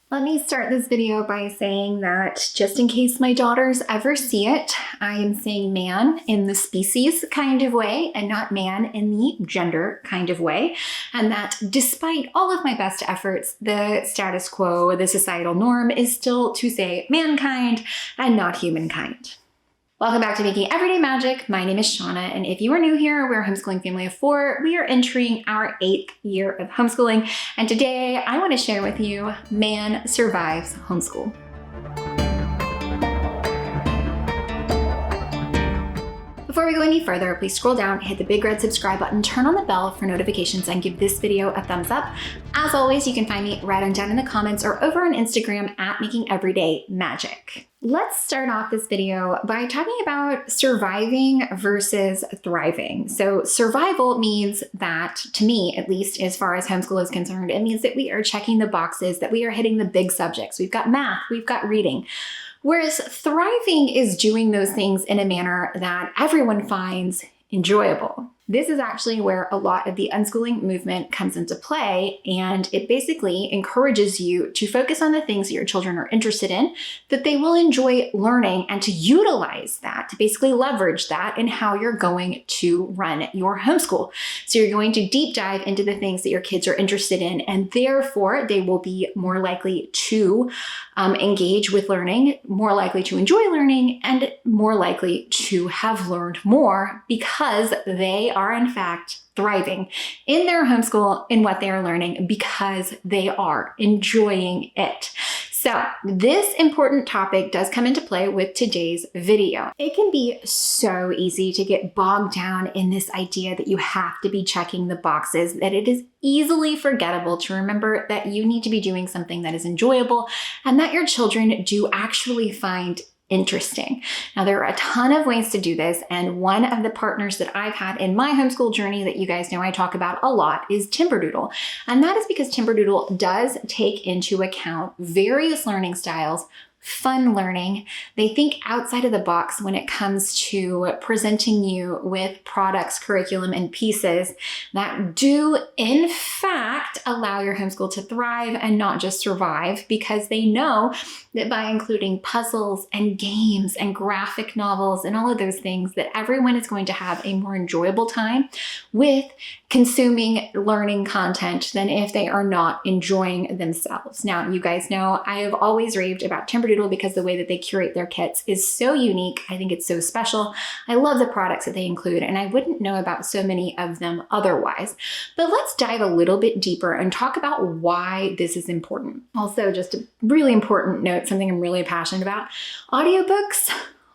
Let me start this video by saying that just in case my daughters ever see it, I am saying man in the species kind of way and not man in the gender kind of way. And that despite all of my best efforts, the status quo, the societal norm is still to say mankind and not humankind. Welcome back to Making Everyday Magic. My name is Shauna, and if you are new here, we're a homeschooling family of 4. We are entering our 8th year of homeschooling, and today I want to share with you Man Survives Homeschool. Before we go any further, please scroll down, hit the big red subscribe button, turn on the bell for notifications, and give this video a thumbs up. As always, you can find me right on down in the comments or over on Instagram at Making Everyday Magic. Let's start off this video by talking about surviving versus thriving. So survival means that, to me, at least as far as homeschool is concerned, it means that we are checking the boxes, that we are hitting the big subjects. We've got math, we've got reading. Whereas thriving is doing those things in a manner that everyone finds enjoyable. This is actually where a lot of the unschooling movement comes into play, and it basically encourages you to focus on the things that your children are interested in, that they will enjoy learning, and to utilize that, to basically leverage that in how you're going to run your homeschool. So you're going to deep dive into the things that your kids are interested in, and therefore they will be more likely to engage with learning, more likely to enjoy learning, and more likely to have learned more because they are in fact thriving in their homeschool in what they are learning because they are enjoying it. So this important topic does come into play with today's video. It can be so easy to get bogged down in this idea that you have to be checking the boxes, that it is easily forgettable to remember that you need to be doing something that is enjoyable and that your children do actually find interesting. Now, there are a ton of ways to do this, and one of the partners that I've had in my homeschool journey that you guys know I talk about a lot is Timberdoodle. And that is because Timberdoodle does take into account various learning styles, fun learning. They think outside of the box when it comes to presenting you with products, curriculum, and pieces that do, in fact, allow your homeschool to thrive and not just survive, because they know that by including puzzles and games and graphic novels and all of those things, that everyone is going to have a more enjoyable time with consuming learning content than if they are not enjoying themselves. Now, you guys know I have always raved about Timberdoodle because the way that they curate their kits is so unique. I think it's so special. I love the products that they include, and I wouldn't know about so many of them otherwise. But let's dive a little bit deeper and talk about why this is important. Also, just a really important note, something I'm really passionate about. Audiobooks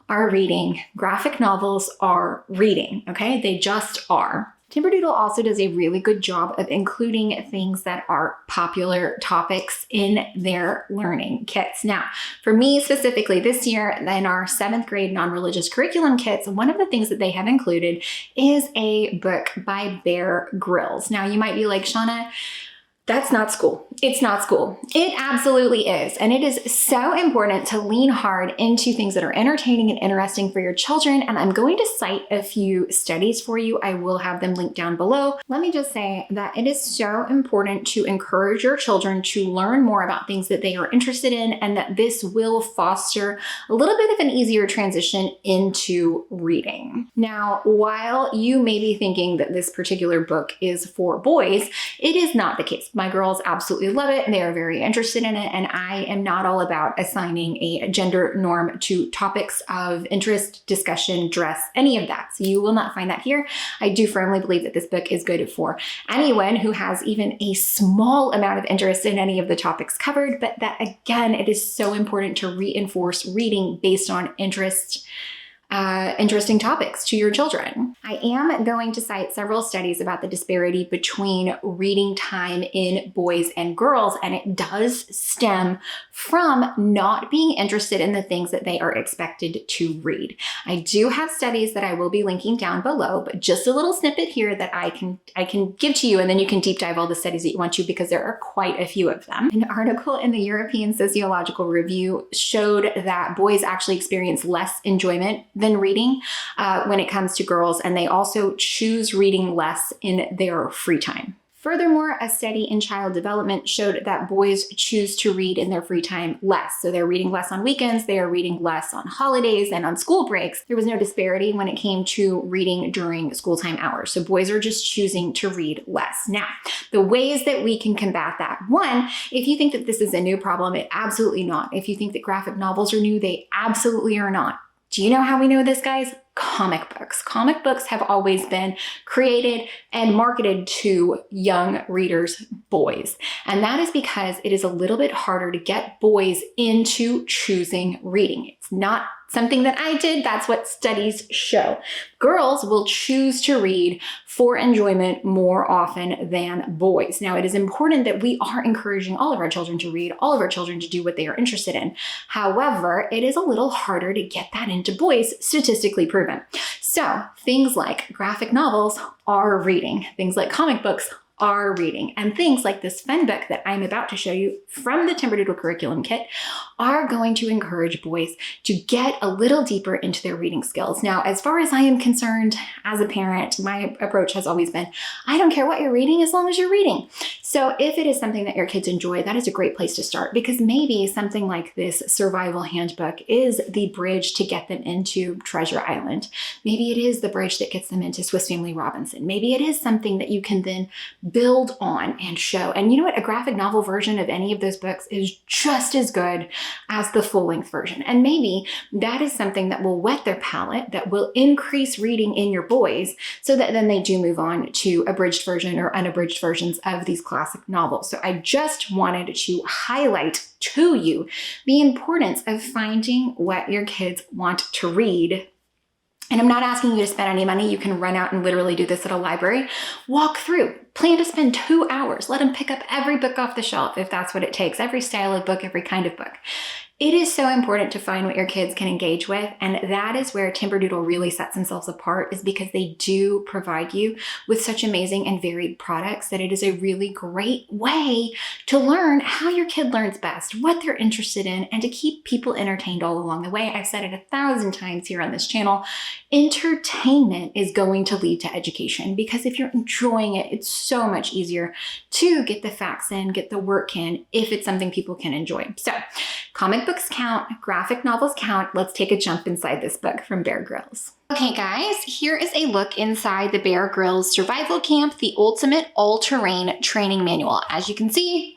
are reading. Graphic novels are reading, okay? They just are. Timberdoodle also does a really good job of including things that are popular topics in their learning kits. Now, for me specifically this year, in our 7th grade non-religious curriculum kits, one of the things that they have included is a book by Bear Grylls. Now, you might be like, Shauna, that's not school. It's not school. It absolutely is. And it is so important to lean hard into things that are entertaining and interesting for your children. And I'm going to cite a few studies for you. I will have them linked down below. Let me just say that it is so important to encourage your children to learn more about things that they are interested in, and that this will foster a little bit of an easier transition into reading. Now, while you may be thinking that this particular book is for boys, it is not the case. My girls absolutely love it, and they are very interested in it, and I am not all about assigning a gender norm to topics of interest, discussion, dress, any of that. So you will not find that here. I do firmly believe that this book is good for anyone who has even a small amount of interest in any of the topics covered, but that, again, it is so important to reinforce reading based on interesting topics to your children. I am going to cite several studies about the disparity between reading time in boys and girls, and it does stem from not being interested in the things that they are expected to read. I do have studies that I will be linking down below, but just a little snippet here that I can give to you, and then you can deep dive all the studies that you want to, because there are quite a few of them. An article in the European Sociological Review showed that boys actually experience less enjoyment than reading when it comes to girls, and they also choose reading less in their free time. Furthermore, a study in child development showed that boys choose to read in their free time less. So they're reading less on weekends, they are reading less on holidays and on school breaks. There was no disparity when it came to reading during school time hours. So boys are just choosing to read less. Now, the ways that we can combat that. One, if you think that this is a new problem, it absolutely not. If you think that graphic novels are new, they absolutely are not. Do you know how we know this, guys? Comic books. Comic books have always been created and marketed to young readers, boys. And that is because it is a little bit harder to get boys into choosing reading. It's not something that I did. That's what studies show. Girls will choose to read for enjoyment more often than boys. Now, it is important that we are encouraging all of our children to read, all of our children to do what they are interested in. However, it is a little harder to get that into boys, statistically proven. So things like graphic novels are reading. Things like comic books are reading. And things like this fun book that I'm about to show you from the Timberdoodle curriculum kit are going to encourage boys to get a little deeper into their reading skills. Now, as far as I am concerned, as a parent, my approach has always been, I don't care what you're reading as long as you're reading. So if it is something that your kids enjoy, that is a great place to start, because maybe something like this survival handbook is the bridge to get them into Treasure Island. Maybe it is the bridge that gets them into Swiss Family Robinson. Maybe it is something that you can then build on and show. And you know what? A graphic novel version of any of those books is just as good as the full-length version. And maybe that is something that will whet their palate, that will increase reading in your boys, so that then they do move on to abridged version or unabridged versions of these classic novels. So I just wanted to highlight to you the importance of finding what your kids want to read. And I'm not asking you to spend any money. You can run out and literally do this at a library. Walk through. Plan to spend 2 hours. Let them pick up every book off the shelf if that's what it takes. Every style of book, every kind of book. It is so important to find what your kids can engage with, and that is where Timberdoodle really sets themselves apart, is because they do provide you with such amazing and varied products that it is a really great way to learn how your kid learns best, what they're interested in, and to keep people entertained all along the way. I've said it 1,000 times here on this channel. Entertainment is going to lead to education, because if you're enjoying it, it's so much easier to get the facts in, get the work in, if it's something people can enjoy. So comic books count, graphic novels count. Let's take a jump inside this book from Bear Grylls. Okay guys, here is a look inside the Bear Grylls Survival Camp, the ultimate all-terrain training manual. As you can see,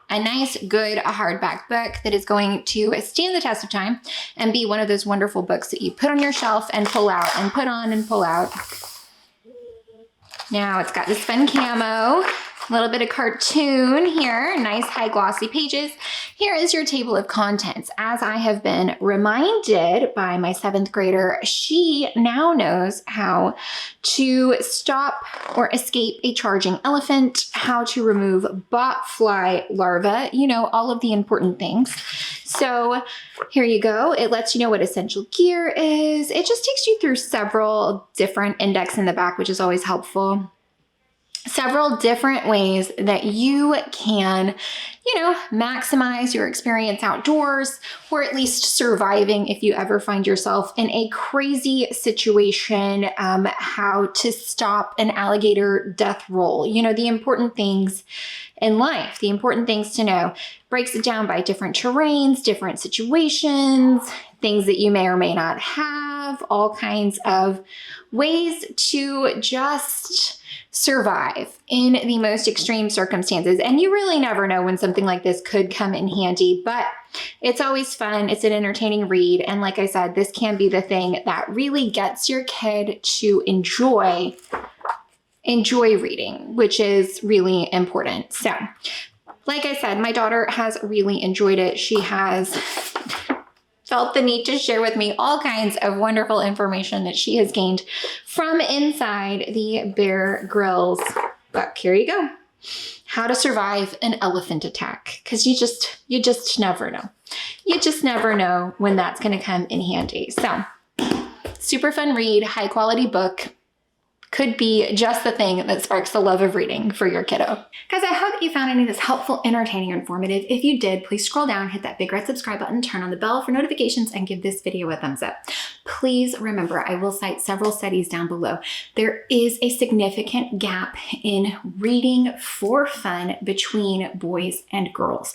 a nice, good hardback book that is going to stand the test of time and be one of those wonderful books that you put on your shelf and pull out and put on and pull out. Now it's got this fun camo, a little bit of cartoon here, nice high glossy pages. Here is your table of contents. As I have been reminded by my 7th grader, she now knows how to stop or escape a charging elephant, how to remove botfly larvae, you know, all of the important things. So here you go. It lets you know what essential gear is. It just takes you through several different index in the back, which is always helpful. Several different ways that you can, you know, maximize your experience outdoors, or at least surviving if you ever find yourself in a crazy situation, how to stop an alligator death roll. You know, the important things in life, the important things to know. Breaks it down by different terrains, different situations, things that you may or may not have, all kinds of ways to just survive in the most extreme circumstances. And you really never know when something like this could come in handy, but it's always fun. It's an entertaining read. And like I said, this can be the thing that really gets your kid to enjoy reading, which is really important. So like I said, my daughter has really enjoyed it. She has felt the need to share with me all kinds of wonderful information that she has gained from inside the Bear Grylls book. Here you go. How to survive an elephant attack. Because you just never know. You just never know when that's going to come in handy. So super fun read, high quality book. could be just the thing that sparks the love of reading for your kiddo. Guys, I hope that you found any of this helpful, entertaining, or informative. If you did, please scroll down, hit that big red subscribe button, turn on the bell for notifications, and give this video a thumbs up. Please remember, I will cite several studies down below. There is a significant gap in reading for fun between boys and girls.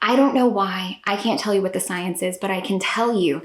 I don't know why. I can't tell you what the science is, but I can tell you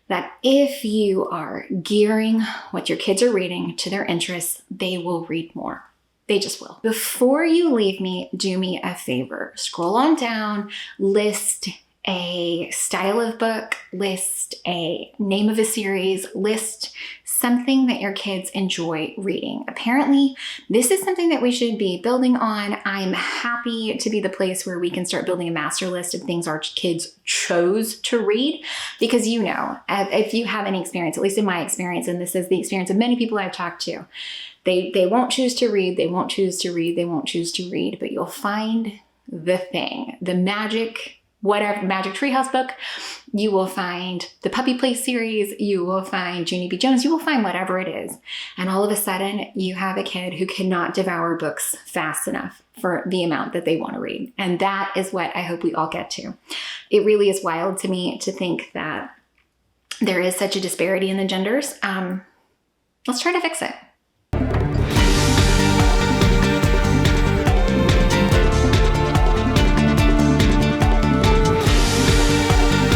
that if you are gearing what your kids are reading to their interests, they will read more. They just will. Before you leave me, do me a favor. Scroll on down, list a style of book, list a name of a series, list something that your kids enjoy reading. Apparently, this is something that we should be building on. I'm happy to be the place where we can start building a master list of things our kids chose to read, because you know, if you have any experience, at least in my experience, and this is the experience of many people I've talked to, they won't choose to read, they won't choose to read, they won't choose to read, but you'll find the thing, the magic, whatever, magic treehouse book, you will find the Puppy Place series, you will find Junie B. Jones, you will find whatever it is. And all of a sudden you have a kid who cannot devour books fast enough for the amount that they want to read. And that is what I hope we all get to. It really is wild to me to think that there is such a disparity in the genders. Let's try to fix it.